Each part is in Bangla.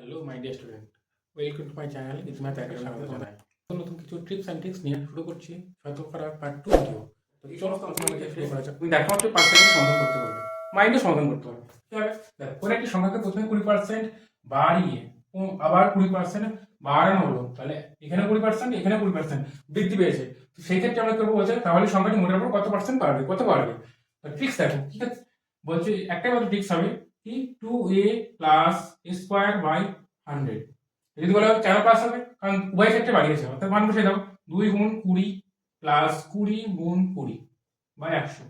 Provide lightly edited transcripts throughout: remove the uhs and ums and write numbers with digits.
Hello my dear student, welcome to my channel Ismat Academy স্বাগত জানাই। নতুন কিছু টিপস অ্যান্ড ট্রিক্স নিয়ে শুরু করছি শতকরা পার্ট 2 ভিডিও। তো চলো তোমাকে শুরু করা যাক। তুমি দেখো মাত্র পার্সেন্টেজ সমাধান করতে পারবে, মাইন্ডে সমাধান করতে পারবে। কিভাবে? দেখো, কোনো একটি সংখ্যাকে প্রথমে 20% বাড়িয়ে আবার 20% বাড়ানো হলো, তাহলে এখানে 20% এখানে 20% বৃদ্ধি পেয়েছে। তো সেই ক্ষেত্রে আমরা করবো বলছে তাহলে সংখ্যাটি মোটের উপর কত পার্সেন্ট বাড়বে, কত বাড়বে। ট্রিক্স দেখো, ঠিক আছে? বলছে একটাই মাত্র ট্রিক্স হবে কি 2a প্লাস স্কোয়ার বাই 100। যদি বলা হয় কেন প্লাস হবে, কারণ উভয় ক্ষেত্রে বাড়িয়েছে, অর্থাৎ মান বসে দাও 2 গুণ 20 প্লাস 20 গুণ 20 বাই 100।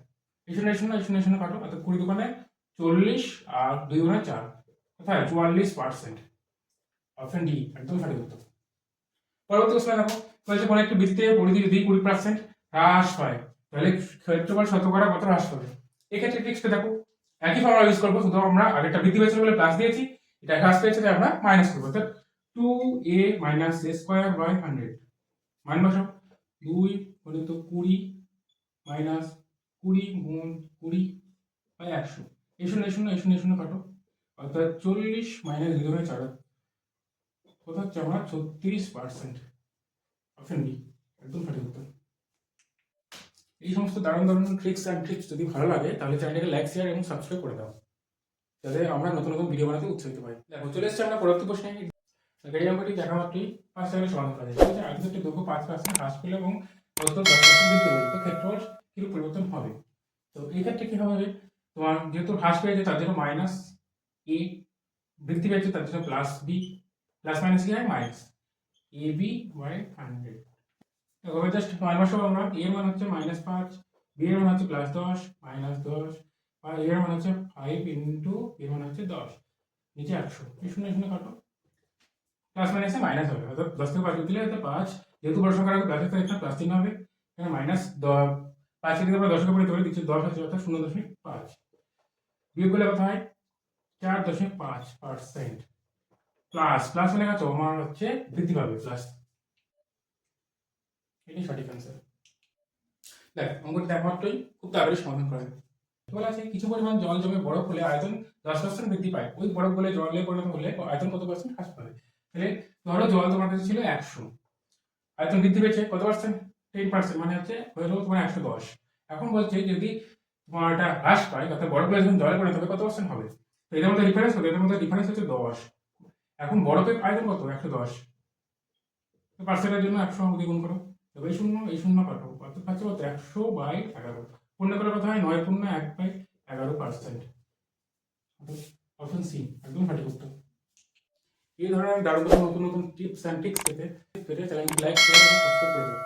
এই শূন্য কাটো, অর্থাৎ 20 দোকানে 40 আর 2 গুণে 4, কোথায় 44%। অপশন ডি একদম সঠিক উত্তর। পরবর্তী প্রশ্ন দেখো, বলছে কোনো একটি বৃত্তে পরিধি যদি 20% হ্রাস পায় তাহলে ক্ষেত্রফল শতকরা কত হ্রাস পাবে। এক্ষেত্রে ট্রিক্সটা দেখো, একই ফর্মুলা ইউজ করবো, শুধু আমরা আগেরটা বৃদ্ধি পেয়েছে বলে প্লাস দিয়েছি, এটা হ্রাস পেয়েছে তাই আমরা মাইনাস করবো। অর্থাৎ 2a minus a square by 100 মান বসাও 2 গুণিত 20 মাইনাস 20 গুণ 20 বাই 100। এই শূন্য কাটো, অর্থাৎ 40 মাইনাস 2 বাই 4, কত হচ্ছে আমার 36%। অপশন বি একদম সঠিক উত্তর। এই সমস্ত দারুণ দারুণ ট্রিক্স অ্যান্ড ট্রিক্স যদি ভালো লাগে তাহলে চ্যানেলটাকে লাইক, শেয়ার এবং সাবস্ক্রাইব করে দাও, যাতে আমরা নতুন নতুন ভিডিও বানাতে উৎসাহিত পাই। দেখো, চলে এসেছে আমরা পরবর্তী প্রশ্নে। এই অঙ্কটি দেখা মাত্রই 5 সেকেন্ডে সমাধান করা যায়। ঠিক আছে? আগে থেকে দৈর্ঘ্য 5% হ্রাস পেল এবং প্রস্থ 10% বৃদ্ধি পেল, তো ক্ষেত্রফল কি পরিবর্তন হবে। তো এই ক্ষেত্রে কি হবে, তোমার যেহেতু হ্রাস পেয়েছে তার জন্য মাইনাস এ, বৃদ্ধি পেয়েছে তার জন্য প্লাস বি, প্লাস মাইনাস কি হয় মাইনাস এ বি বাই 100। এবার জাস্ট মান বসাবো আমরা। এ এর মান হচ্ছে -5, বি এর মান হচ্ছে +10 -10, আর এর মান হচ্ছে 5 ইনটু এর মান হচ্ছে 10, নিচে 100। এই শূন্য কাটো, প্লাস মাইনাসে মাইনাস হবে, অর্থাৎ 10 থেকে 5 দিলে হয়তো 5, যেহেতু বড় সংখ্যার আগে প্লাস আছে এখানে প্লাস চিহ্ন হবে, এখানে মাইনাস 5 থেকে আমরা 10 কে পরিবর্তন করে দিচ্ছি 10 আছে, অর্থাৎ 0.5 বিয়োগ করলে কত হয় 4.5%। প্লাস প্লাস মানে কত আমার হচ্ছে বৃদ্ধি পাবে, প্লাস। এটাই সঠিক অ্যান্সার। দেখ, অঙ্কটি দেখ মাত্রই খুব তাড়াতাড়ি সমাধান করা যায়। বলা আছে কিছু পরিমাণ জল জমে বরফ হলে আয়তন 10% বৃদ্ধি পায়, ওই বরফ গলে জলে পরিণত হলে আয়তন কত পার্সেন্ট হ্রাস পাবে। তাহলে ধরো জল তোমার কাছে ছিল 100, আয়তন বৃদ্ধি পেয়েছে কত পার্সেন্ট, 10%, মানে হচ্ছে হয়ে গেল তোমার 110। এখন বলছে যদি তোমার এটা হ্রাস পায়, অর্থাৎ বরফ গলে যখন জলে পরিণত হবে কত পার্সেন্ট হবে। তো এদের মধ্যে ডিফারেন্স হবে, এদের মধ্যে ডিফারেন্স হচ্ছে 10। এখন বরফের আয়তন কত 110, তো পার্সেন্টের জন্য 100 দ্বিগুণ করো, তবে এই শূন্য কাটো, অর্থাৎ পাচ্ছে কত 100/11। পূর্ণ করে কথা হয় 9 পূর্ণ 1/11%। অপশন সি একদম সঠিক উত্তর। এই ধরনের দারুণ নতুন নতুন টিপস অ্যান্ড ট্রিক্স পেতে চ্যানেলটি লাইক, শেয়ার এবং সাবস্ক্রাইব করে দেবো।